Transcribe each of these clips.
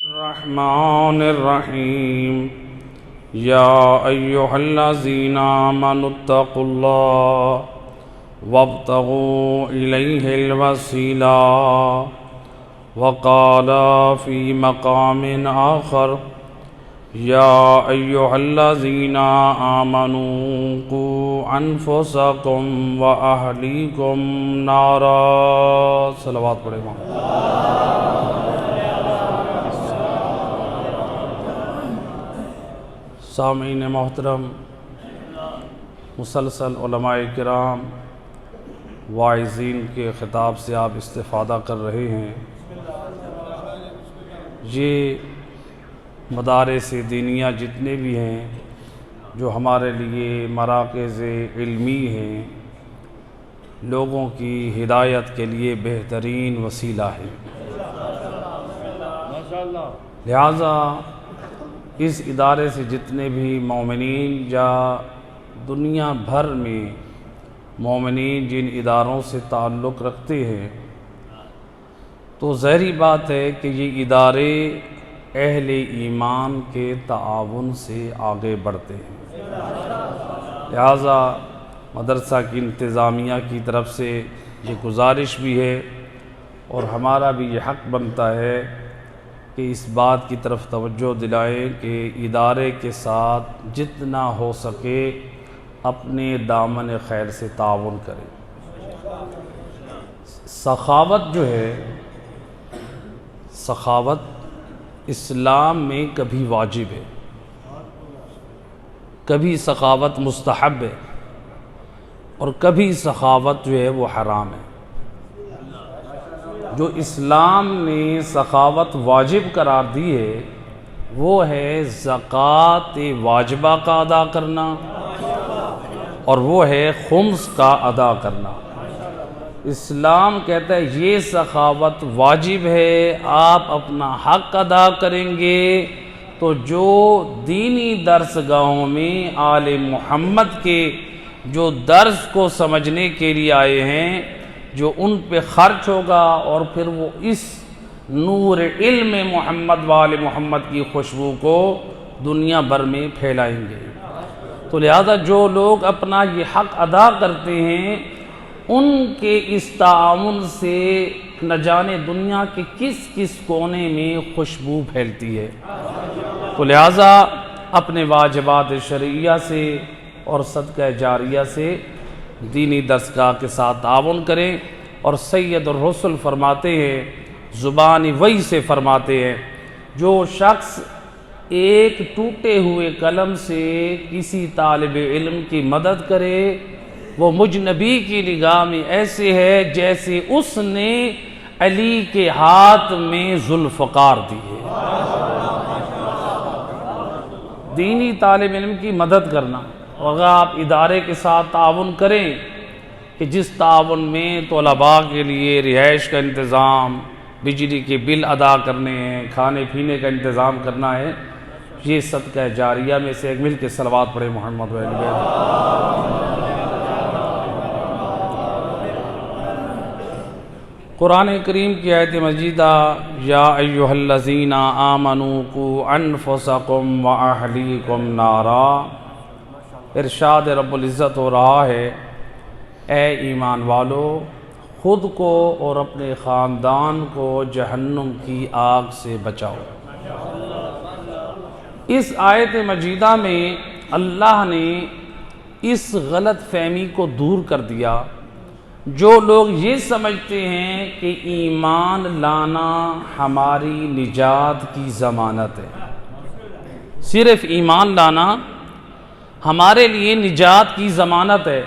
الرحمن الرحیم یا ایہا الذین آمنوا اتقوا اللہ وابتغوا الیہ الوسیلہ وقال فی مقام آخر یا ایہا الذین آمنوا قوا انفسکم واہلیکم نارا. صلوات پڑھیں سامعین محترم، مسلسل علماء کرام واعظین کے خطاب سے آپ استفادہ کر رہے ہیں. یہ مدارس دینیہ جتنے بھی ہیں جو ہمارے لیے مراکز علمی ہیں، لوگوں کی ہدایت کے لیے بہترین وسیلہ ہے. لہٰذا اس ادارے سے جتنے بھی مومنین یا دنیا بھر میں مومنین جن اداروں سے تعلق رکھتے ہیں، تو ظاہری بات ہے کہ یہ ادارے اہل ایمان کے تعاون سے آگے بڑھتے ہیں. لہٰذا مدرسہ کی انتظامیہ کی طرف سے یہ گزارش بھی ہے اور ہمارا بھی یہ حق بنتا ہے کہ اس بات کی طرف توجہ دلائیں کہ ادارے کے ساتھ جتنا ہو سکے اپنے دامن خیر سے تعاون کریں. سخاوت جو ہے، سخاوت اسلام میں کبھی واجب ہے، کبھی سخاوت مستحب ہے اور کبھی سخاوت جو ہے وہ حرام ہے. جو اسلام نے سخاوت واجب قرار دی ہے وہ ہے زکوٰۃ واجبہ کا ادا کرنا اور وہ ہے خمس کا ادا کرنا. اسلام کہتا ہے یہ سخاوت واجب ہے، آپ اپنا حق ادا کریں گے تو جو دینی درس گاہوں میں آل محمد کے جو درس کو سمجھنے کے لیے آئے ہیں، جو ان پہ خرچ ہوگا اور پھر وہ اس نور علم محمد وآل محمد کی خوشبو کو دنیا بھر میں پھیلائیں گے. تو لہذا جو لوگ اپنا یہ حق ادا کرتے ہیں ان کے اس تعاون سے نہ جانے دنیا کے کس کس کونے میں خوشبو پھیلتی ہے. تو لہذا اپنے واجبات شرعیہ سے اور صدقہ جاریہ سے دینی درسگاہ کے ساتھ تعاون کریں. اور سید الرسل فرماتے ہیں، زبان وحی سے فرماتے ہیں، جو شخص ایک ٹوٹے ہوئے قلم سے کسی طالب علم کی مدد کرے وہ مجھ نبی کی نگاہ میں ایسے ہے جیسے اس نے علی کے ہاتھ میں ذوالفقار دی ہے. دینی طالب علم کی مدد کرنا، اگر آپ ادارے کے ساتھ تعاون کریں کہ جس تعاون میں طلباء کے لیے رہائش کا انتظام، بجلی کے بل ادا کرنے ہیں، کھانے پینے کا انتظام کرنا ہے، یہ صدقہ جاریہ میں سے ایک. مل کے صلوات پڑھیں محمد و آل بیت. قرآن کریم کی آیت مجیدہ یا ایہا الذین آمنوا قوا انفسکم واہلیکم نارا، ارشاد رب العزت ہو رہا ہے، اے ایمان والو خود کو اور اپنے خاندان کو جہنم کی آگ سے بچاؤ. اس آیت مجیدہ میں اللہ نے اس غلط فہمی کو دور کر دیا. جو لوگ یہ سمجھتے ہیں کہ ایمان لانا ہماری نجات کی ضمانت ہے، صرف ایمان لانا ہمارے لیے نجات کی ضمانت ہے،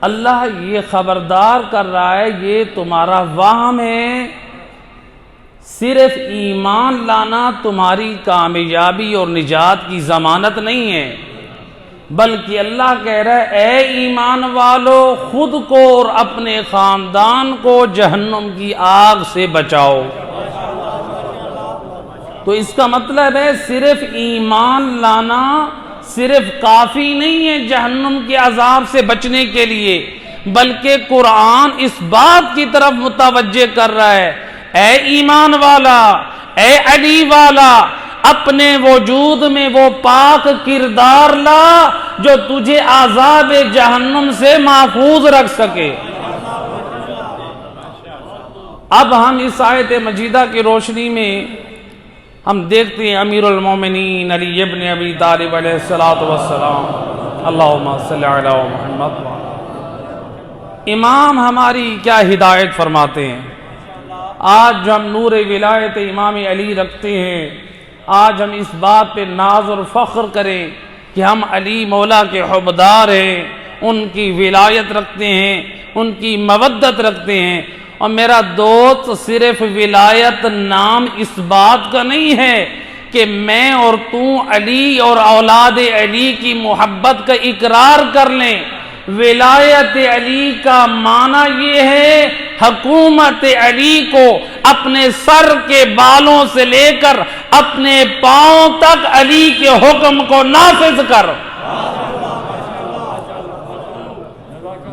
اللہ یہ خبردار کر رہا ہے یہ تمہارا وہم ہے. صرف ایمان لانا تمہاری کامیابی اور نجات کی ضمانت نہیں ہے، بلکہ اللہ کہہ رہا ہے اے ایمان والو خود کو اور اپنے خاندان کو جہنم کی آگ سے بچاؤ. تو اس کا مطلب ہے صرف ایمان لانا صرف کافی نہیں ہے جہنم کے عذاب سے بچنے کے لیے، بلکہ قرآن اس بات کی طرف متوجہ کر رہا ہے اے ایمان والا، اے علی والا اپنے وجود میں وہ پاک کردار لا جو تجھے عذاب جہنم سے محفوظ رکھ سکے۔ اب ہم اس آیت مجیدہ کی روشنی میں ہم دیکھتے ہیں امیر المومنین علی ابن ابی طالب علیہ السلام، اللہم صلی علی محمد، امام ہماری کیا ہدایت فرماتے ہیں۔ آج جو ہم نور ولایت امام علی رکھتے ہیں، آج ہم اس بات پہ ناز اور فخر کریں کہ ہم علی مولا کے حبدار ہیں، ان کی ولایت رکھتے ہیں، ان کی مودت رکھتے ہیں۔ اور میرا دوست صرف ولایت نام اس بات کا نہیں ہے کہ میں اور تو علی اور اولاد علی کی محبت کا اقرار کر لیں۔ ولایت علی کا معنی یہ ہے حکومت علی کو اپنے سر کے بالوں سے لے کر اپنے پاؤں تک علی کے حکم کو نافذ کر۔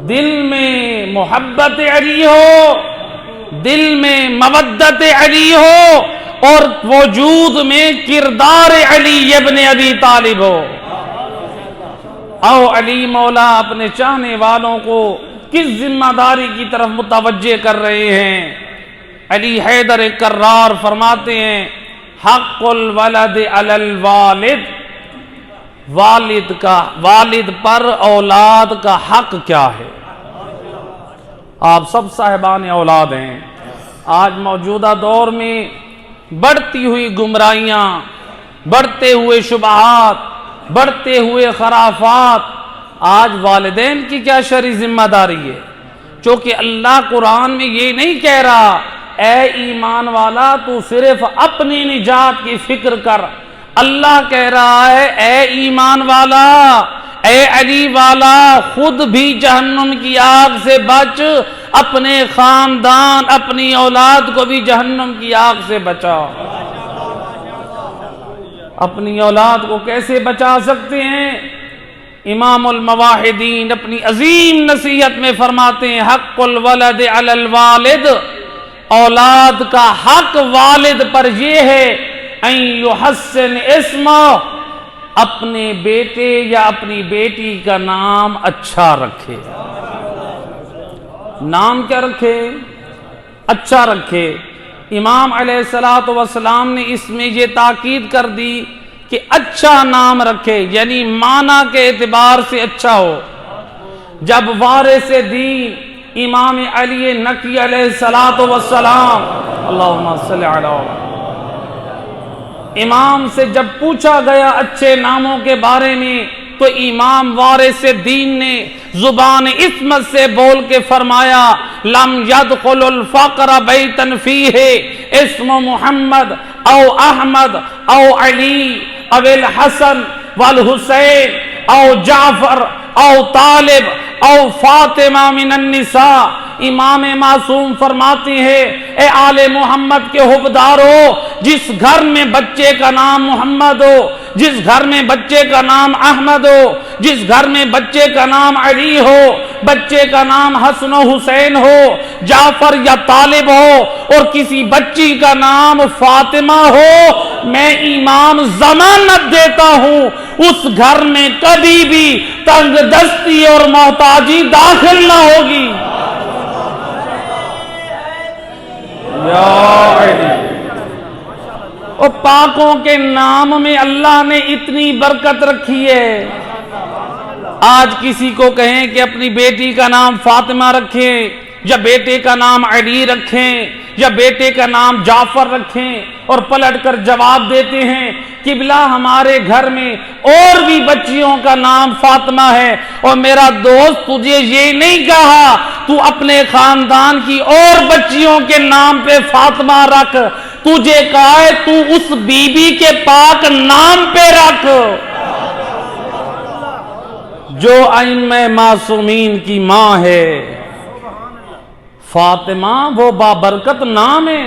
دل میں محبت علی ہو، دل میں مودت علی ہو، اور وجود میں کردار علی ابن ابی طالب ہو۔ او علی مولا اپنے چاہنے والوں کو کس ذمہ داری کی طرف متوجہ کر رہے ہیں؟ علی حیدر کرار فرماتے ہیں حق الولد علی الوالد، والد پر اولاد کا حق کیا ہے؟ آپ سب صاحبان اولاد ہیں۔ آج موجودہ دور میں بڑھتی ہوئی گمراہیاں، بڑھتے ہوئے شبہات، بڑھتے ہوئے خرافات، آج والدین کی کیا شرعی ذمہ داری ہے؟ چونکہ اللہ قرآن میں یہ نہیں کہہ رہا اے ایمان والا تو صرف اپنی نجات کی فکر کر، اللہ کہہ رہا ہے اے ایمان والا، اے علی والا خود بھی جہنم کی آگ سے بچ، اپنے خاندان اپنی اولاد کو بھی جہنم کی آگ سے بچا۔ اپنی اولاد کو کیسے بچا سکتے ہیں؟ امام المواحدین اپنی عظیم نصیحت میں فرماتے ہیں حق الولد علی الوالد، اولاد کا حق والد پر یہ ہے ان یحسن اسمہ، اپنے بیٹے یا اپنی بیٹی کا نام اچھا رکھے۔ نام کیا رکھے؟ اچھا رکھے۔ امام علیہ السلام نے اس میں یہ تاکید کر دی کہ اچھا نام رکھے، یعنی معنی کے اعتبار سے اچھا ہو۔ جب وارث دین امام علی نقی علیہ السلام، اللہم صلی علی، امام سے جب پوچھا گیا اچھے ناموں کے بارے میں تو امام وارث دین نے زبان عصمت سے بول کے فرمایا لم يدخل الفقر بیتا فیہ اسم محمد او احمد او علی او الحسن والحسین او جعفر او طالب او فاطمہ من النساء۔ امام معصوم فرماتے ہیں اے آل محمد کے حبدارو، جس گھر میں بچے کا نام محمد ہو، جس گھر میں بچے کا نام احمد ہو، جس گھر میں بچے کا نام علی ہو، بچے کا نام حسن و حسین ہو، جعفر یا طالب ہو، اور کسی بچی کا نام فاطمہ ہو، میں امام ضمانت دیتا ہوں اس گھر میں کبھی بھی تنگ دستی اور محتاجی داخل نہ ہوگی۔ اور پاکوں کے نام میں اللہ نے اتنی برکت رکھی ہے۔ آج کسی کو کہیں کہ اپنی بیٹی کا نام فاطمہ رکھیں، یا بیٹے کا نام علی رکھیں، یا بیٹے کا نام جعفر رکھیں، اور پلٹ کر جواب دیتے ہیں قبلہ ہمارے گھر میں اور بھی بچیوں کا نام فاطمہ ہے۔ اور میرا دوست تجھے یہ نہیں کہا تو اپنے خاندان کی اور بچیوں کے نام پہ فاطمہ رکھ، تجھے کہا ہے تو اس بی بی کے پاک نام پہ رکھ جو ائمہ معصومین کی ماں ہے۔ فاطمہ وہ بابرکت نام ہے،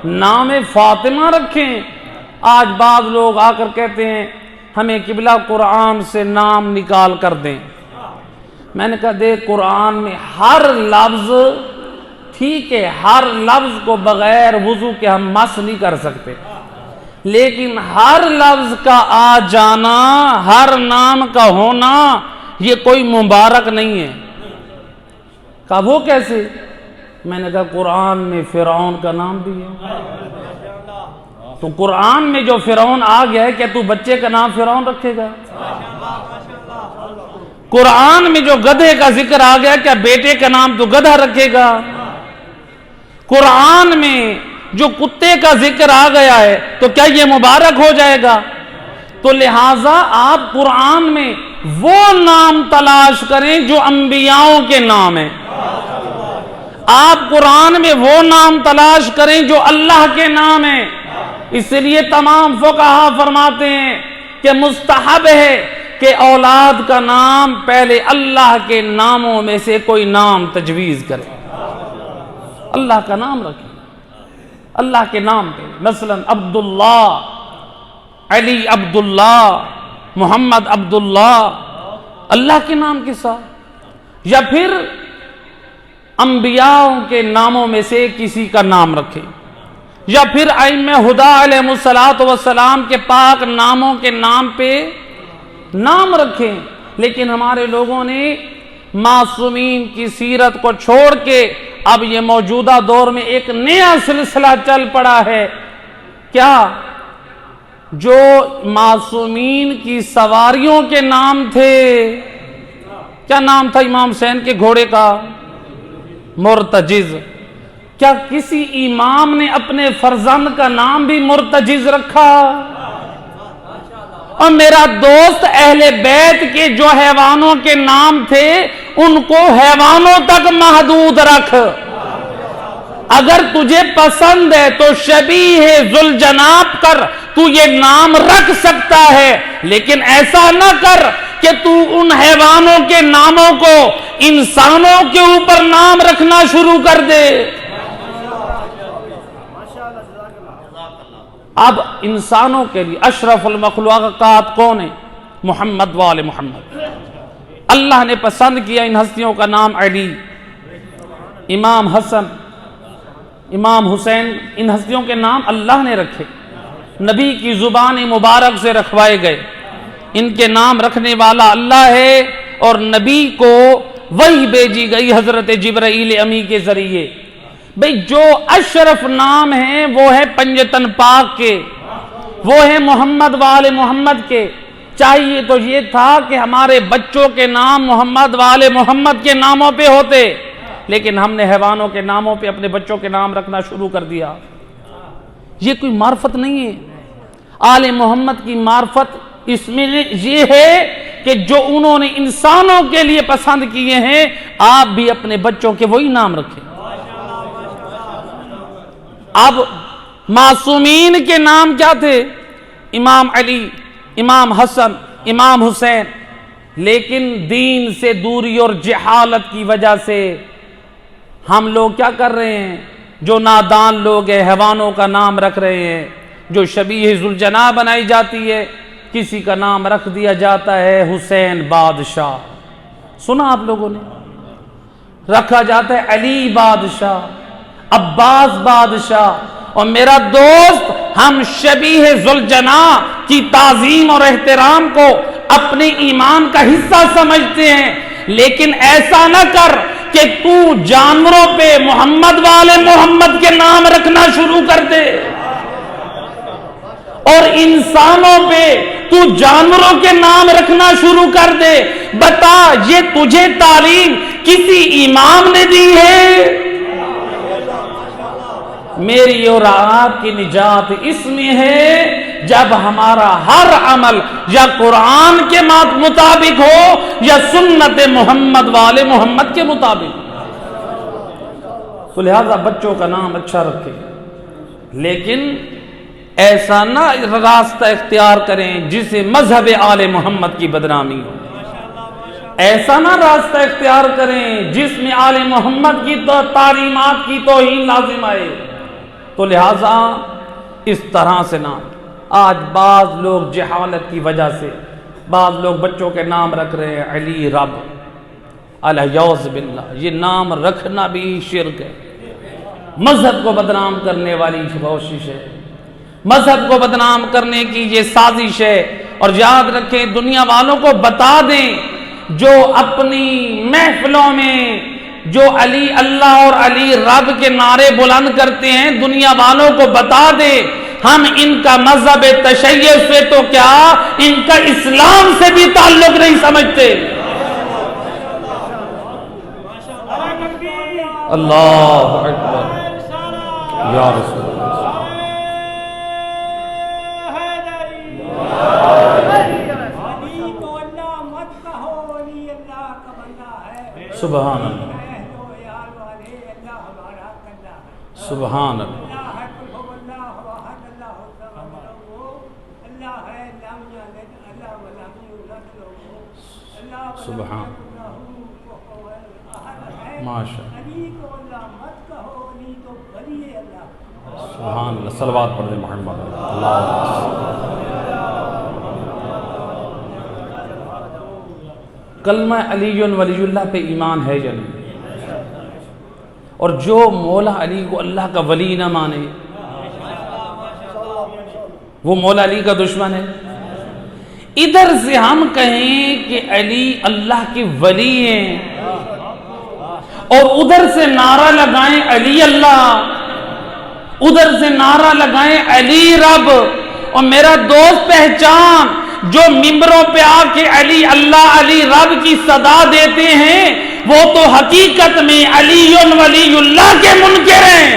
نام فاطمہ رکھیں۔ آج بعض لوگ آ کر کہتے ہیں ہمیں قبلہ قرآن سے نام نکال کر دیں۔ میں نے کہا دیکھ قرآن میں ہر لفظ ٹھیک ہے ہر لفظ کو بغیر وضو کے ہم مس نہیں کر سکتے، لیکن ہر لفظ کا آ جانا، ہر نام کا ہونا، یہ کوئی مبارک نہیں ہے۔ کہا وہ کیسے؟ میں نے کہا قرآن میں فرعون کا نام بھی ہے، تو قرآن میں جو فرعون آ گیا ہے کیا تو بچے کا نام فرعون رکھے گا؟ قرآن میں جو گدھے کا ذکر آ گیا کیا بیٹے کا نام تو گدھا رکھے گا؟ قرآن میں جو کتے کا ذکر آ گیا ہے تو کیا یہ مبارک ہو جائے گا؟ تو لہٰذا آپ قرآن میں وہ نام تلاش کریں جو انبیاءوں کے نام ہیں، آپ قرآن میں وہ نام تلاش کریں جو اللہ کے نام ہیں۔ اس لیے تمام فقہا فرماتے ہیں کہ مستحب ہے کہ اولاد کا نام پہلے اللہ کے ناموں میں سے کوئی نام تجویز کرے، اللہ کا نام رکھیں، اللہ کے نام پہ، مثلا عبداللہ، علی عبداللہ، محمد عبداللہ، اللہ کے نام کے ساتھ، یا پھر انبیاء کے ناموں میں سے کسی کا نام رکھیں، یا پھر ائمہ ہدی علیہ السلام کے پاک ناموں کے نام پہ نام رکھیں۔ لیکن ہمارے لوگوں نے معصومین کی سیرت کو چھوڑ کے اب یہ موجودہ دور میں ایک نیا سلسلہ چل پڑا ہے، کیا؟ جو معصومین کی سواریوں کے نام تھے، کیا نام تھا امام حسین کے گھوڑے کا؟ مرتجز۔ کیا کسی امام نے اپنے فرزند کا نام بھی مرتجز رکھا؟ اور میرا دوست اہل بیت کے جو حیوانوں کے نام تھے ان کو حیوانوں تک محدود رکھ، اگر تجھے پسند ہے تو شبیہ ذوالجناب کر، تو یہ نام رکھ سکتا ہے، لیکن ایسا نہ کر کہ تو ان حیوانوں کے ناموں کو انسانوں کے اوپر نام رکھنا شروع کر دے۔ اب انسانوں کے لیے اشرف المخلوقات کون ہیں؟ محمد وآل محمد۔ اللہ نے پسند کیا ان ہستیوں کا نام علی، امام حسن، امام حسین، ان ہستیوں کے نام اللہ نے رکھے، نبی کی زبان مبارک سے رکھوائے گئے، ان کے نام رکھنے والا اللہ ہے، اور نبی کو وحی بھیجی گئی حضرت جبرائیل امی کے ذریعے۔ بھئی جو اشرف نام ہیں وہ ہے پنجتن پاک کے، وہ ہے محمد وآل محمد کے۔ چاہیے تو یہ تھا کہ ہمارے بچوں کے نام محمد وآل محمد کے ناموں پہ ہوتے، لیکن ہم نے حیوانوں کے ناموں پہ اپنے بچوں کے نام رکھنا شروع کر دیا۔ یہ کوئی معرفت نہیں ہے۔ آل محمد کی معرفت اس میں یہ ہے کہ جو انہوں نے انسانوں کے لیے پسند کیے ہیں، آپ بھی اپنے بچوں کے وہی نام رکھیں۔ اب معصومین کے نام کیا تھے؟ امام علی، امام حسن، امام حسین، لیکن دین سے دوری اور جہالت کی وجہ سے ہم لوگ کیا کر رہے ہیں؟ جو نادان لوگ ہیں حیوانوں کا نام رکھ رہے ہیں، جو شبیہ ذوالجناب بنائی جاتی ہے، کسی کا نام رکھ دیا جاتا ہے حسین بادشاہ، سنا آپ لوگوں نے؟ رکھا جاتا ہے علی بادشاہ، عباس بادشاہ، اور میرا دوست ہم شبیہ ذوالجناب کی تعظیم اور احترام کو اپنے ایمان کا حصہ سمجھتے ہیں، لیکن ایسا نہ کر کہ تو جانوروں پہ محمد والے محمد کے نام رکھنا شروع کر دے، اور انسانوں پہ تو جانوروں کے نام رکھنا شروع کر دے۔ بتا یہ تجھے تعلیم کسی امام نے دی ہے؟ میری اور آپ کی نجات اس میں ہے جب ہمارا ہر عمل یا قرآن کے مطابق ہو یا سنت محمد والے محمد کے مطابق۔ تو لہذا بچوں کا نام اچھا رکھے، لیکن ایسا نہ راستہ اختیار کریں جسے مذہب آل محمد کی بدنامی ہو، ایسا نہ راستہ اختیار کریں جس میں آل محمد کی تعلیمات کی توہین لازم آئے۔ تو لہٰذا اس طرح سے نام، آج بعض لوگ جہالت کی وجہ سے بعض لوگ بچوں کے نام رکھ رہے ہیں علی رب، الیعوذ باللہ، یہ نام رکھنا بھی شرک ہے۔ مذہب کو بدنام کرنے والی کوشش ہے، مذہب کو بدنام کرنے کی یہ سازش ہے۔ اور یاد رکھیں، دنیا والوں کو بتا دیں، جو اپنی محفلوں میں جو علی اللہ اور علی رب کے نعرے بلند کرتے ہیں، دنیا والوں کو بتا دیں ہم ان کا مذہب تشیع سے تو کیا، ان کا اسلام سے بھی تعلق نہیں سمجھتے۔ اللہ اکبر یا رسول اللہ۔ سبحان اللہ، سبحان اللہ، سبحان ماشاء سبحان اللہ، صلوات پڑھ دیں محمد کلمہ علی ولی اللہ پہ ایمان ہے یا نہیں؟ اور جو مولا علی کو اللہ کا ولی نہ مانے وہ مولا علی کا دشمن ہے۔ ادھر سے ہم کہیں کہ علی اللہ کے ولی ہیں اور ادھر سے نعرہ لگائیں علی اللہ، ادھر سے نعرہ لگائیں علی رب، اور میرا دوست پہچان جو ممبروں پہ آ کے علی اللہ علی رب کی صدا دیتے ہیں وہ تو حقیقت میں علی ولی اللہ کے منکر ہیں۔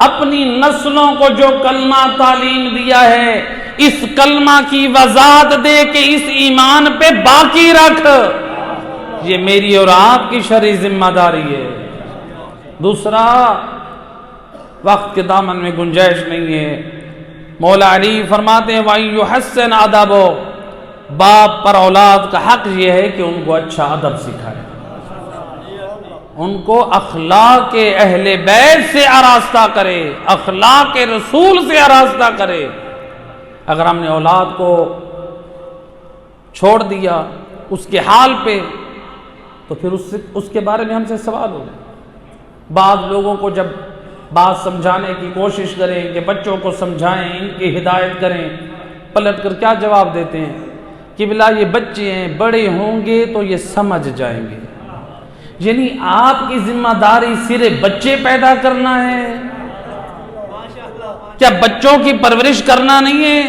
اپنی نسلوں کو جو کلمہ تعلیم دیا ہے، اس کلمہ کی وضاحت دے کے اس ایمان پہ باقی رکھ، یہ میری اور آپ کی شرعی ذمہ داری ہے۔ دوسرا، وقت کے دامن میں گنجائش نہیں ہے، مولا علی فرماتے ہیں وَإِن يُحَسِّنْ أَدَبُ، باپ پر اولاد کا حق یہ ہے کہ ان کو اچھا ادب سکھائے، ان کو اخلاق اہل بیت سے آراستہ کرے، اخلاق رسول سے آراستہ کرے۔ اگر ہم نے اولاد کو چھوڑ دیا اس کے حال پہ تو پھر اس کے بارے میں ہم سے سوال ہوگا۔ بعض لوگوں کو جب بات سمجھانے کی کوشش کریں کہ بچوں کو سمجھائیں، ان کی ہدایت کریں، پلٹ کر کیا جواب دیتے ہیں کہ بلا یہ بچے ہیں، بڑے ہوں گے تو یہ سمجھ جائیں گے۔ یعنی آپ کی ذمہ داری صرف بچے پیدا کرنا ہے، کیا بچوں کی پرورش کرنا نہیں ہے؟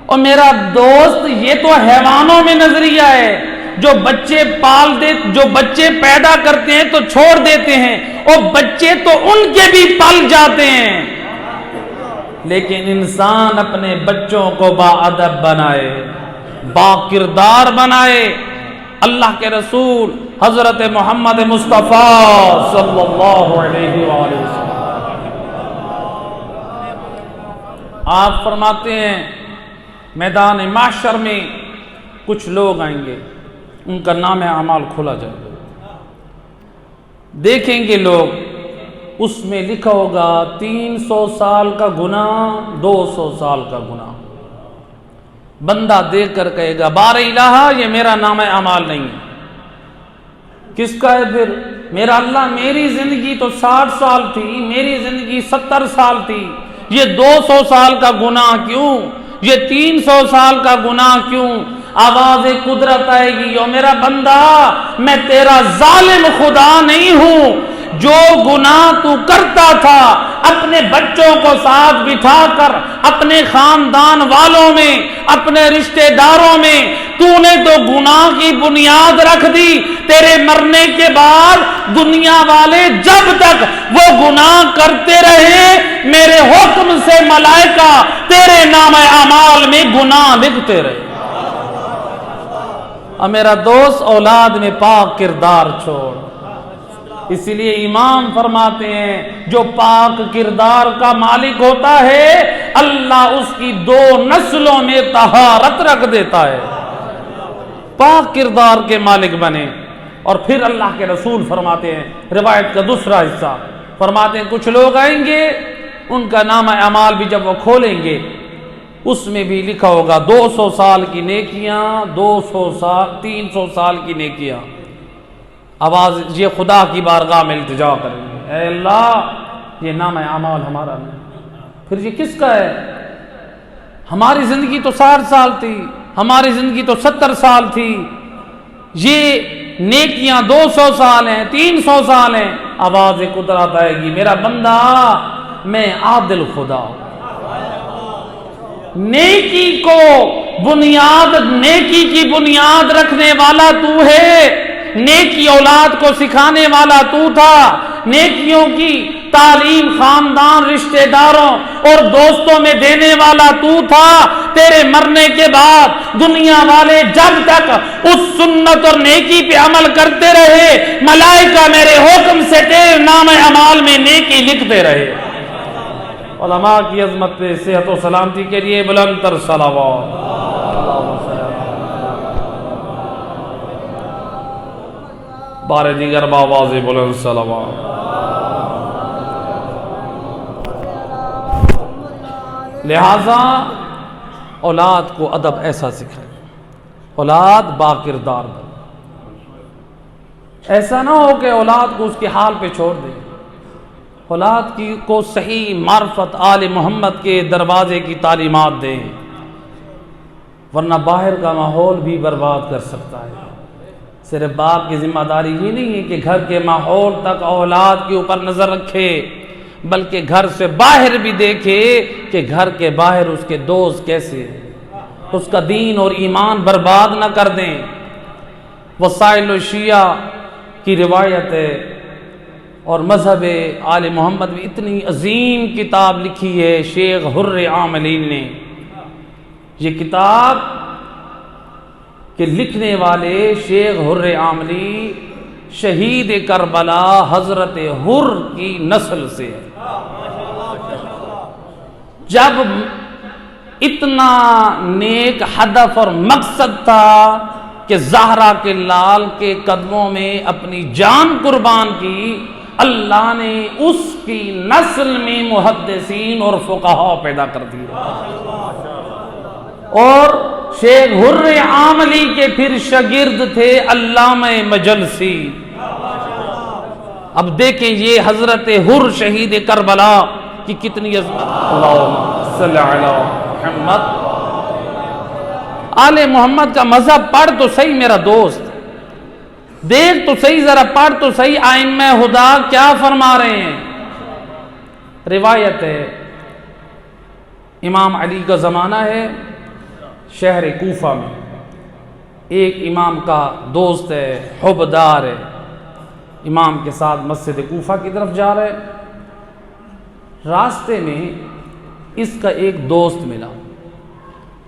اور میرا دوست یہ تو حیوانوں میں نظریہ ہے، جو بچے پیدا کرتے ہیں تو چھوڑ دیتے ہیں، اور بچے تو ان کے بھی پل جاتے ہیں، لیکن انسان اپنے بچوں کو با ادب بنائے، با کردار بنائے۔ اللہ کے رسول حضرت محمد مصطفیٰ صلی اللہ علیہ وآلہ وسلم آپ فرماتے ہیں میدان محشر میں کچھ لوگ آئیں گے، ان کا نام اعمال کھولا جائے گا، دیکھیں گے لوگ، اس میں لکھا ہوگا 300 سال کا گناہ، 200 سال کا گناہ۔ بندہ دیکھ کر کہے گا بار الہ، یہ میرا نام اعمال نہیں ہے۔ کس کا ہے پھر؟ میرا اللہ، میری زندگی تو 60 سال تھی، میری زندگی 70 سال تھی، یہ 200 سال کا گناہ کیوں؟ یہ 300 سال کا گناہ کیوں؟ آواز قدرت آئے گی، او میرا بندہ، میں تیرا ظالم خدا نہیں ہوں، جو گناہ تو کرتا تھا اپنے بچوں کو ساتھ بٹھا کر، اپنے خاندان والوں میں، اپنے رشتہ داروں میں تو نے تو گناہ کی بنیاد رکھ دی۔ تیرے مرنے کے بعد دنیا والے جب تک وہ گناہ کرتے رہے، میرے حکم سے ملائکہ تیرے نام اعمال میں گناہ لکھتے رہے۔ اور میرا دوست، اولاد میں پاک کردار چھوڑ۔ اسی لیے امام فرماتے ہیں جو پاک کردار کا مالک ہوتا ہے، اللہ اس کی 2 نسلوں میں طہارت رکھ دیتا ہے۔ پاک کردار کے مالک بنے۔ اور پھر اللہ کے رسول فرماتے ہیں، روایت کا دوسرا حصہ فرماتے ہیں کچھ لوگ آئیں گے، ان کا نام اعمال بھی جب وہ کھولیں گے اس میں بھی لکھا ہوگا 200 سال کی نیکیاں، 300 سال کی نیکیاں۔ آواز یہ خدا کی بارگاہ میں التجا کریں گے، اے اللہ یہ نام اعمال ہمارا نہیں، پھر یہ کس کا ہے؟ ہماری زندگی تو 60 سال تھی، ہماری زندگی تو 70 سال تھی، یہ نیکیاں 200 سال ہیں، 300 سال ہیں۔ آواز قدرت آئے گی، میرا بندہ میں عادل خدا ہوں، نیکی کو بنیاد، نیکی کی بنیاد رکھنے والا تو ہے، نیکی اولاد کو سکھانے والا تو تھا، نیکیوں کی تعلیم خاندان رشتہ داروں اور دوستوں میں دینے والا تو تھا۔ تیرے مرنے کے بعد دنیا والے جب تک اس سنت اور نیکی پہ عمل کرتے رہے، ملائکہ میرے حکم سے تیرے نام اعمال میں نیکی لکھتے رہے۔ علماء کی عظمت پہ صحت و سلامتی کے لیے بلند تر صلوات۔ بار دیگر بآواز بلند صلوات۔ لہذا اولاد کو ادب ایسا سکھائیں، اولاد با کردار بنے، ایسا نہ ہو کہ اولاد کو اس کے حال پہ چھوڑ دیں، اولاد کی کو صحیح معرفت آل محمد کے دروازے کی تعلیمات دیں، ورنہ باہر کا ماحول بھی برباد کر سکتا ہے۔ صرف باپ کی ذمہ داری یہ نہیں ہے کہ گھر کے ماحول تک اولاد کے اوپر نظر رکھے، بلکہ گھر سے باہر بھی دیکھے کہ گھر کے باہر اس کے دوست کیسے ہیں، اس کا دین اور ایمان برباد نہ کر دیں۔ وسائل الشیعہ کی روایت ہے اور مذہب آل محمد میں اتنی عظیم کتاب لکھی ہے شیخ حر عاملین نے، یہ کتاب کہ لکھنے والے شیخ حر عاملی شہید کربلا حضرت حر کی نسل سے ہے۔ جب اتنا نیک ہدف اور مقصد تھا کہ زہرا کے لال کے قدموں میں اپنی جان قربان کی، اللہ نے اس کی نسل میں محدثین اور فقہاء پیدا کر دیے، اور شیخ حر عاملی کے پھر شاگرد تھے علامہ مجلسی۔ اب دیکھیں یہ حضرت حر شہید کربلا کی کتنی عظمت۔ اللہم صلی علی محمد۔ آل محمد کا مذہب پڑھ تو صحیح میرا دوست، دیکھ تو صحیح، ذرا پڑھ تو صحیح ائمہ ہدا کیا فرما رہے ہیں۔ روایت ہے امام علی کا زمانہ ہے، شہر کوفہ میں ایک امام کا دوست ہے، حبدار ہے، امام کے ساتھ مسجد کوفہ کی طرف جا رہے، راستے میں اس کا ایک دوست ملا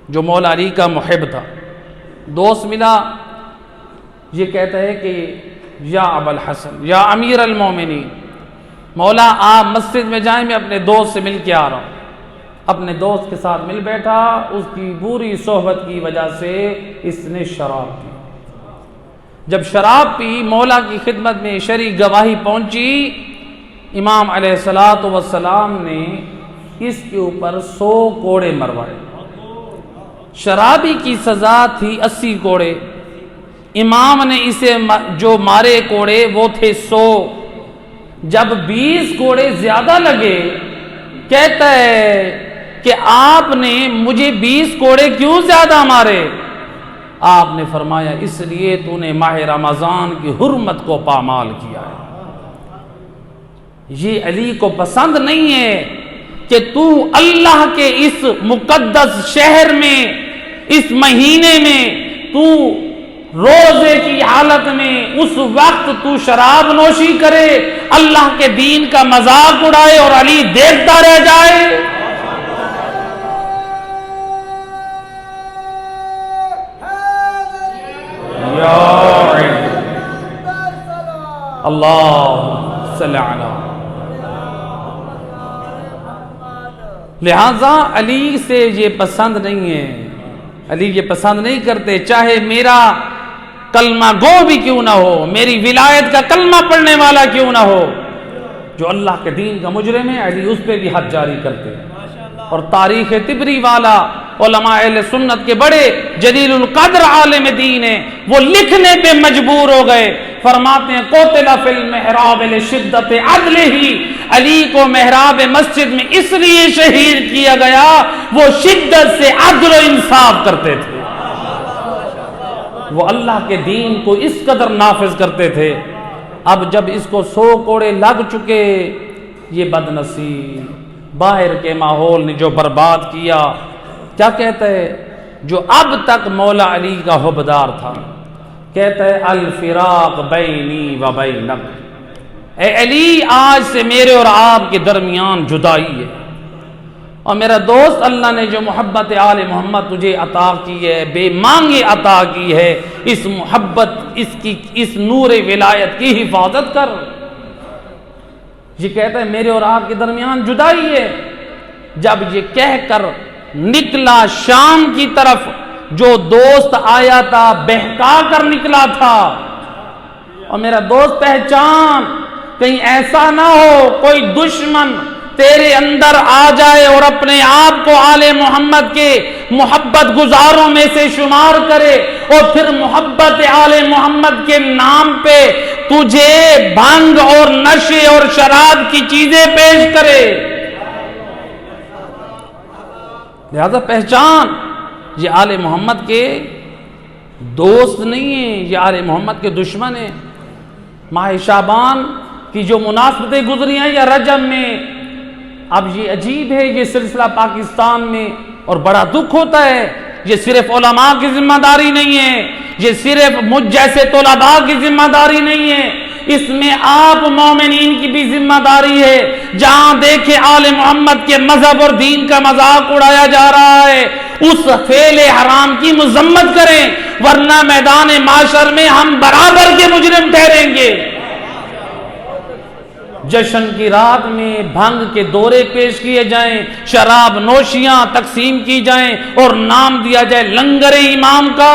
جو مولا علی کا محب تھا۔ دوست ملا، یہ کہتا ہے کہ یا ابا الحسن، یا امیر المومنین، مولا آپ مسجد میں جائیں، میں اپنے دوست سے مل کے آ رہا ہوں۔ اپنے دوست کے ساتھ مل بیٹھا، اس کی بری صحبت کی وجہ سے اس نے شراب پی۔ جب شراب پی، مولا کی خدمت میں شرعی گواہی پہنچی، امام علیہ الصلوۃ والسلام نے اس کے اوپر 100 کوڑے مروائے۔ شرابی کی سزا تھی 80 کوڑے، امام نے اسے جو مارے کوڑے وہ تھے 100۔ جب 20 کوڑے زیادہ لگے، کہتا ہے کہ آپ نے مجھے 20 کوڑے کیوں زیادہ مارے؟ آپ نے فرمایا اس لیے تو نے ماہ رمضان کی حرمت کو پامال کیا ہے۔ یہ علی کو پسند نہیں ہے کہ تو اللہ کے اس مقدس شہر میں، اس مہینے میں، تو روزے کی حالت میں اس وقت تو شراب نوشی کرے، اللہ کے دین کا مذاق اڑائے اور علی دیکھتا رہ جائے۔ اللہ صلی علی۔ لہذا علی سے یہ پسند نہیں ہے، علی یہ پسند نہیں کرتے، چاہے میرا کلمہ گو بھی کیوں نہ ہو، میری ولایت کا کلمہ پڑھنے والا کیوں نہ ہو، جو اللہ کے دین کا مجرم ہے علی اس پہ بھی حد جاری کرتے ہیں۔ اور تاریخ طبری والا علماء اہل سنت کے بڑے جلیل القدر عالم دین ہیں، وہ لکھنے پہ مجبور ہو گئے فرماتے ہیں قتل فی المحراب لشدت عدلہ، علی کو محراب مسجد میں اس لیے شہید کیا گیا وہ شدت سے عدل و انصاف کرتے تھے، وہ اللہ کے دین کو اس قدر نافذ کرتے تھے۔ اب جب اس کو 100 کوڑے لگ چکے، یہ بد نصیب باہر کے ماحول نے جو برباد کیا، کیا کہتا ہے جو اب تک مولا علی کا حبدار تھا، کہتا ہے الفراق بینی و بینک، اے علی آج سے میرے اور آپ کے درمیان جدائی ہے، اور میرا دوست اللہ نے جو محبت آل محمد تجھے عطا کی ہے، بے مانگے عطا کی ہے، اس محبت اس نور ولایت کی حفاظت کر۔ یہ کہتا ہے میرے اور آپ کے درمیان جدائی ہے۔ جب یہ کہہ کر نکلا شام کی طرف، جو دوست آیا تھا بہکا کر نکلا تھا، اور میرا دوست پہچان، کہیں ایسا نہ ہو کوئی دشمن تیرے اندر آ جائے اور اپنے آپ کو آل محمد کے محبت گزاروں میں سے شمار کرے، اور پھر محبت آل محمد کے نام پہ تجھے بھنگ اور نشے اور شراب کی چیزیں پیش کرے۔ لہذا پہچان، یہ آل محمد کے دوست نہیں ہیں، یہ آل محمد کے دشمن ہیں۔ ماہ شعبان کی جو مناسبتیں گزری ہیں یا رجب میں، اب یہ عجیب ہے یہ سلسلہ پاکستان میں، اور بڑا دکھ ہوتا ہے۔ یہ صرف علماء کی ذمہ داری نہیں ہے، یہ صرف مجھ جیسے طلباء کی ذمہ داری نہیں ہے، اس میں آپ مومنین کی بھی ذمہ داری ہے۔ جہاں دیکھیں آل محمد کے مذہب اور دین کا مذاق اڑایا جا رہا ہے، اس فعل حرام کی مذمت کریں، ورنہ میدان معاشر میں ہم برابر کے مجرم ٹھہریں گے۔ جشن کی رات میں بھنگ کے دورے پیش کیے جائیں، شراب نوشیاں تقسیم کی جائیں، اور نام دیا جائے لنگر امام کا۔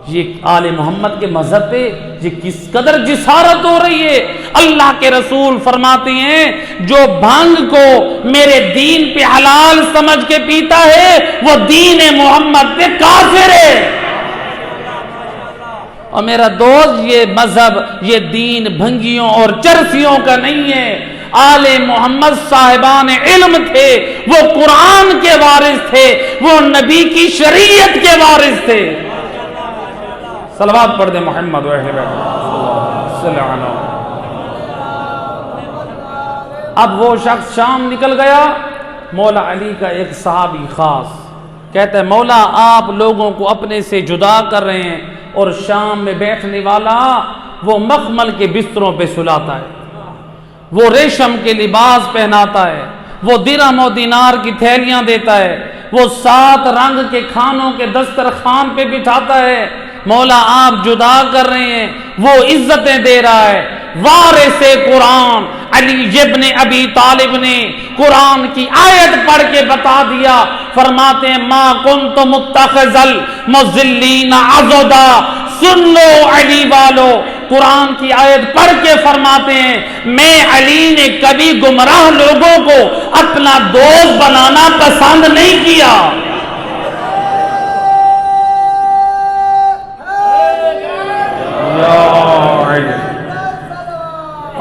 یہ آل محمد کے مذہب پہ یہ کس قدر جسارت ہو رہی ہے۔ اللہ کے رسول فرماتے ہیں جو بھنگ کو میرے دین پہ حلال سمجھ کے پیتا ہے وہ دین محمد پہ کافر ہے۔ اور میرا دوست یہ مذہب، یہ دین بھنگیوں اور چرسیوں کا نہیں ہے۔ آل محمد صاحبان علم تھے، وہ قرآن کے وارث تھے، وہ نبی کی شریعت کے وارث تھے۔ صلوات پڑھ دیں محمد و اہل بیت صلی اللہ علیہ وسلم۔ اب وہ شخص شام نکل گیا، مولا علی کا ایک صحابی خاص کہتا ہے مولا آپ لوگوں کو اپنے سے جدا کر رہے ہیں، اور شام میں بیٹھنے والا وہ مخمل کے بستروں پہ سلاتا ہے، وہ ریشم کے لباس پہناتا ہے، وہ درہم و دینار کی تھیلیاں دیتا ہے، وہ 7 رنگ کے کھانوں کے دسترخوان پہ بٹھاتا ہے۔ مولا آپ جدا کر رہے ہیں، وہ عزتیں دے رہا ہے۔ وارث قرآن علی ابن ابی طالب نے قرآن کی آیت پڑھ کے بتا دیا، فرماتے ہیں ما کنت متخذ المضلین عضدا۔ سن لو علی والو، قرآن کی آیت پڑھ کے فرماتے ہیں میں علی نے کبھی گمراہ لوگوں کو اپنا دوست بنانا پسند نہیں کیا۔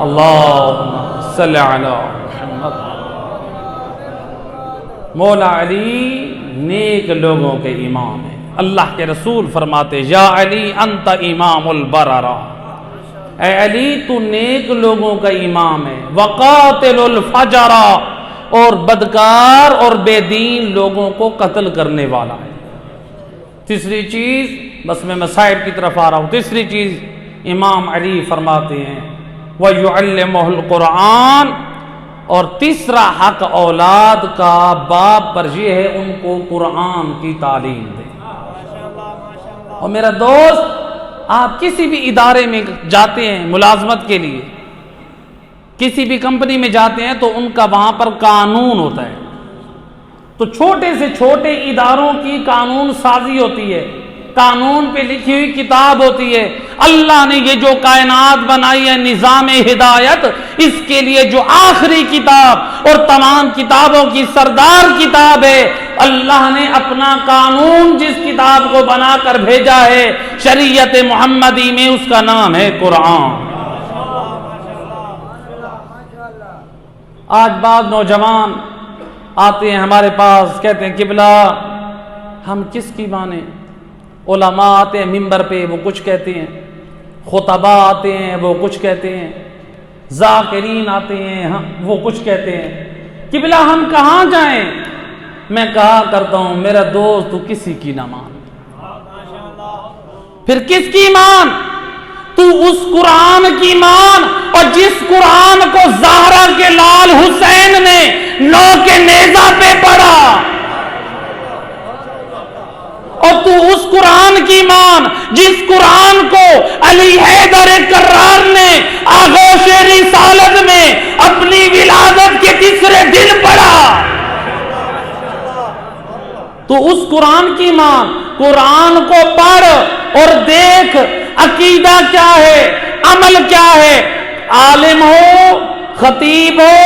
اللہم صلی علی محمد۔ مولا علی نیک لوگوں کے امام ہیں۔ اللہ کے رسول فرماتے یا علی انت امام البررہ، اے علی تو نیک لوگوں کا امام ہے، وقاتل الفجرہ، اور بدکار اور بے دین لوگوں کو قتل کرنے والا ہے۔ تیسری چیز، بس میں مسائل کی طرف آ رہا ہوں، تیسری چیز امام علی فرماتے ہیں وَيُعَلِّمُهُ الْقُرْآنَ، اور تیسرا حق اولاد کا باپ پر یہ ہے ان کو قرآن کی تعلیم دے۔ اور میرا دوست آپ کسی بھی ادارے میں جاتے ہیں ملازمت کے لیے، کسی بھی کمپنی میں جاتے ہیں تو ان کا وہاں پر قانون ہوتا ہے، تو چھوٹے سے چھوٹے اداروں کی قانون سازی ہوتی ہے، قانون پہ لکھی ہوئی کتاب ہوتی ہے۔ اللہ نے یہ جو کائنات بنائی ہے نظام ہدایت، اس کے لیے جو آخری کتاب اور تمام کتابوں کی سردار کتاب ہے اللہ نے اپنا قانون جس کتاب کو بنا کر بھیجا ہے شریعت محمدی میں، اس کا نام ہے قرآن۔ آج بعض نوجوان آتے ہیں ہمارے پاس، کہتے ہیں قبلہ ہم کس کی مانیں؟ علماء آتے ہیں ممبر پہ، وہ کچھ کہتے ہیں، خطبہ آتے ہیں وہ کچھ کہتے ہیں، ذاکرین آتے ہیں وہ کچھ کہتے ہیں، قبلہ ہم کہاں جائیں؟ میں کہا کرتا ہوں میرا دوست تو کسی کی نہ مان، پھر کس کی مان؟ تو اس قرآن کی مان، اور جس قرآن کو زہرا کے لال حسین نے نوک نیزہ پہ پڑھا، اور تو اس قرآن کی مان جس قرآن کو علی حیدر کرار نے آغوش رسالت میں اپنی ولادت کے تیسرے دن پڑھا، تو اس قرآن کی مان۔ قرآن کو پڑھ اور دیکھ عقیدہ کیا ہے، عمل کیا ہے۔ عالم ہو، خطیب ہو،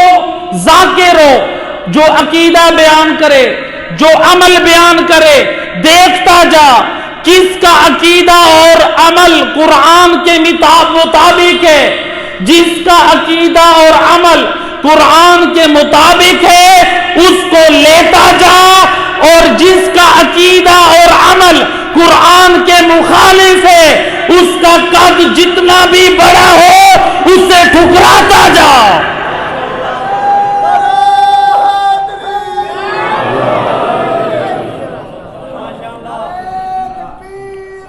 ذاکر ہو، جو عقیدہ بیان کرے، جو عمل بیان کرے، دیکھتا جا کس کا عقیدہ اور عمل قرآن کے مطابق ہے۔ جس کا عقیدہ اور عمل قرآن کے مطابق ہے اس کو لیتا جا، اور جس کا عقیدہ اور عمل قرآن کے مخالف ہے اس کا قد جتنا بھی بڑا ہو اسے ٹھکراتا جا۔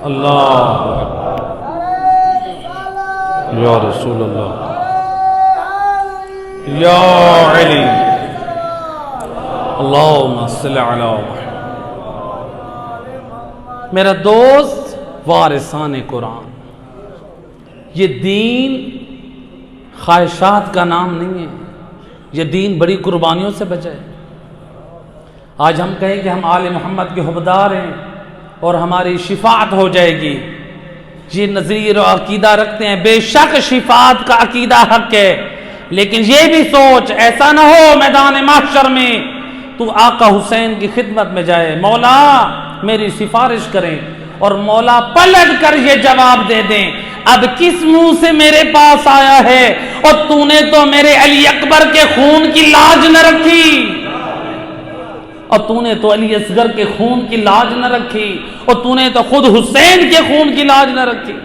اللہ یا رسول اللہ یا علی اللہم صلی علی محمد۔ میرا دوست وارثان قرآن، یہ دین خواہشات کا نام نہیں ہے، یہ دین بڑی قربانیوں سے بچا ہے۔ آج ہم کہیں کہ ہم آل محمد کے حبدار ہیں اور ہماری شفاعت ہو جائے گی، یہ نظریہ و عقیدہ رکھتے ہیں۔ بے شک شفاعت کا عقیدہ حق ہے، لیکن یہ بھی سوچ ایسا نہ ہو میدان محشر میں تو آقا حسین کی خدمت میں جائے، مولا میری سفارش کریں، اور مولا پلٹ کر یہ جواب دے دیں اب کس منہ سے میرے پاس آیا ہے، اور تو نے تو میرے علی اکبر کے خون کی لاج نہ رکھی، اور تو نے تو علی اصغر کے خون کی لاج نہ رکھی، اور تو نے تو خود حسین کے خون کی لاج نہ رکھی۔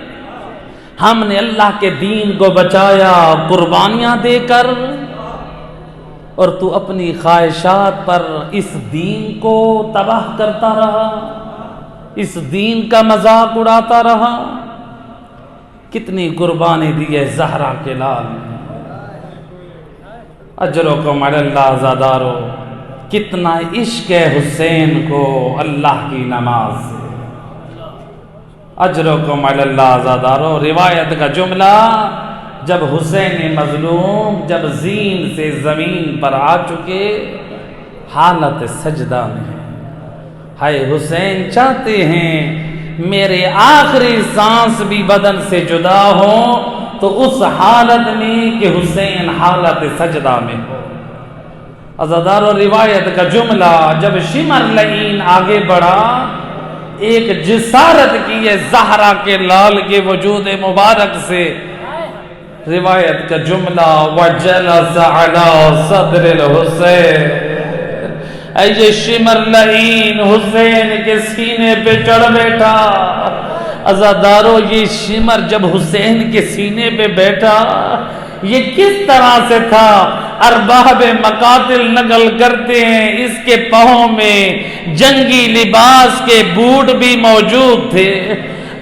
ہم نے اللہ کے دین کو بچایا قربانیاں دے کر، اور تو اپنی خواہشات پر اس دین کو تباہ کرتا رہا، اس دین کا مذاق اڑاتا رہا۔ کتنی قربانی دی ہے زہرا کے لال نے، اجرکم علی اللہ زادارو، کتنا عشق ہے حسین کو اللہ کی نماز سے، اجرکم علی اللہ زادارو۔ روایت کا جملہ، جب حسین مظلوم جب زین سے زمین پر آ چکے حالت سجدہ میں، ہائے حسین چاہتے ہیں میرے آخری سانس بھی بدن سے جدا ہو، تو اس حالت میں کہ حسین حالت سجدہ میں ہو۔ عزادار و روایت کا جملہ، جب شمر لعین آگے بڑھا، ایک جسارت کی ہے زہرا کے لال کے وجود مبارک سے۔ روایت کا جملہ، وَجَلَسَ عَلَى صَدْرِ الْحُسَيْنِ، یہ شمر لعین حسین کے سینے پہ چڑھ بیٹھا۔ عزادارو یہ شمر جب حسین کے سینے پہ بیٹھا یہ کس طرح سے تھا؟ ارباب مقاتل نقل کرتے ہیں اس کے پاؤں میں جنگی لباس کے بوٹ بھی موجود تھے۔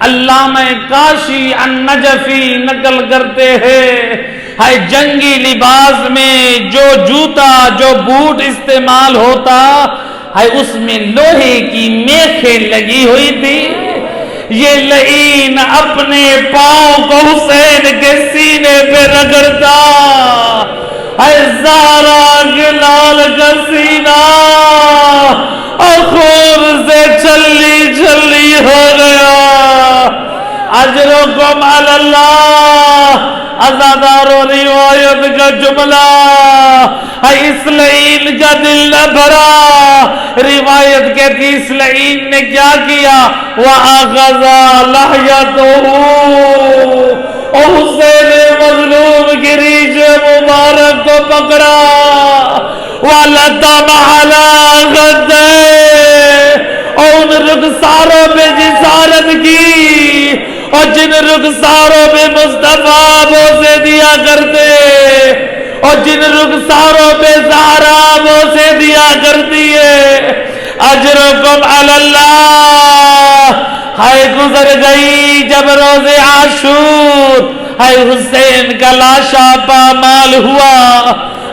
علامہ کاشی النجفی نقل کرتے ہیں ہائے جنگی لباس میں جو جوتا جو بوٹ استعمال ہوتا ہائے اس میں لوہے کی میخیں لگی ہوئی تھی۔ یہ لعین اپنے پاؤں کو حسین کے سینے پہ رگڑتا، ہائے زہرا کے لال کا سینہ اور خون سے چھلی چھلی ہو گیا۔ اجرکم علی اللہ عزادار و روایت کا جملہ ہے، اس لعین کا دل نہ بھرا۔ روایت کہتی اس لعین نے کیا کیا؟ وَأَخَذَ لَحْيَتَهُ، اور حسین مظلوم کی ریش مبارک کو پکڑا، وَلَطَمَ عَلَىٰ خَدَّيْهِ، اور ان رخساروں پہ جسارت کی، اور جن رخساروں پہ مصطفیٰ بوسے دیا کرتے، اور جن رخساروں پہ زہرا بوسے دیا کرتی ہے، اجرکم علی اللہ۔ ہائے گزر گئی جب روز عاشور، ہائے حسین کا لاشا پامال ہوا،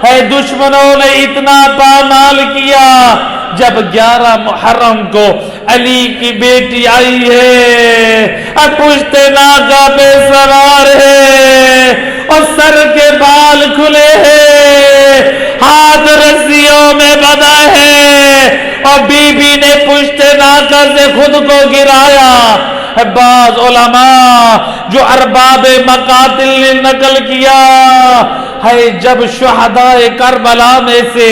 ہے دشمنوں نے اتنا پامال کیا، جب 11 محرم کو علی کی بیٹی آئی ہے، اب پشت ناکہ پہ سوار ہے، اور سر کے بال کھلے ہیں، ہاتھ رسیوں میں بندھا ہے، اور بی بی نے پشت ناکہ سے خود کو گرایا۔ بعض علماء جو ارباب مقاتل نے نقل کیا ہے، جب شہداء کربلا میں سے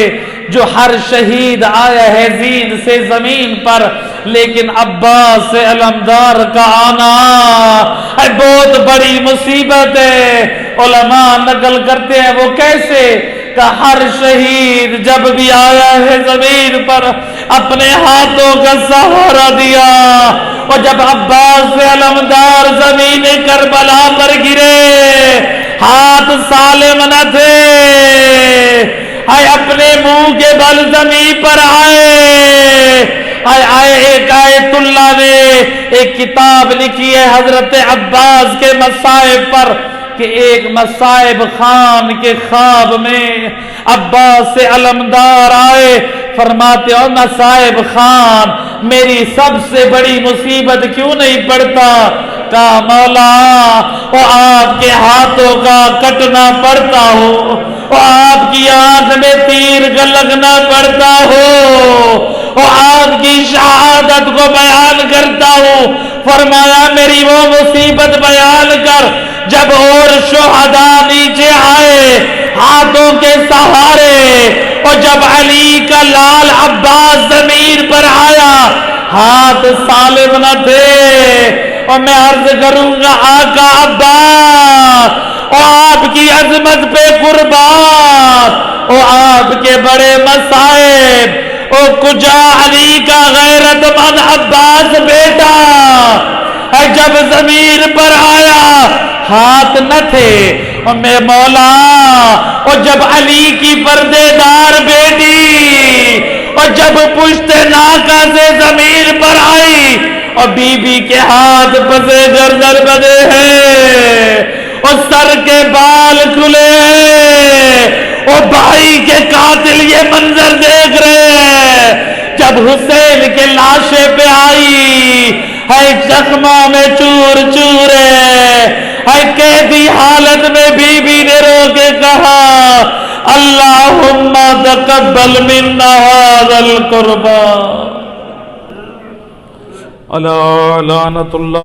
جو ہر شہید آیا ہے زین سے زمین پر، لیکن عباس سے علمدار کا آنا ہے بہت بڑی مصیبت ہے۔ علماء نقل کرتے ہیں وہ کیسے کہ ہر شہید جب بھی آیا ہے زمین پر اپنے ہاتھوں کا سہارا دیا، اور جب عباس سے علمدار زمین کربلا پر گرے، ہاتھ سالم نہ تھے، اپنے منہ کے بل زمین پر آئے۔ ایک آیت اللہ نے ایک کتاب لکھی ہے حضرت عباس کے مصائب پر، کہ ایک مصائب خان کے خواب میں عباس سے علمدار آئے، فرماتے ہو مصائب خان میری سب سے بڑی مصیبت کیوں نہیں پڑتا؟ کہا مولا وہ آپ کے ہاتھوں کا کٹنا پڑتا ہو، وہ آپ کی آنکھ میں تیر کا لگنا پڑتا ہو، وہ آپ کی شہادت کو بیان کرتا ہوں۔ فرمایا میری وہ مصیبت بیان کر جب اور شہداء نیچے آئے ہاتھوں کے سہارے، اور جب علی کا لال عباس زمین پر آیا ہاتھ سالم نہ تھے۔ اور میں عرض کروں گا آقا عباس اور آپ کی عظمت پہ قربان، اور آپ کے بڑے مصائب، اور کجا علی کا غیرت مند عباس بیٹا ہے، جب زمین پر آیا ہاتھ نہ تھے، اور میں مولا اور جب علی کی پردے دار بیٹی، اور جب پشت ناکہ سے زمین پر آئی، اور بی بی کے ہاتھ پسے گردن بدے ہیں، اور سر کے بال کھلے ہیں، اور بھائی کے قاتل یہ منظر دیکھ رہے ہیں۔ جب حسین کے لاشے پہ آئی ہے زخموں میں چور چور ہے قیدی حالت میں بی بی نے رو کے کہا اللہم تقبل منا ھذا القربان۔ علی لعنت اللہ۔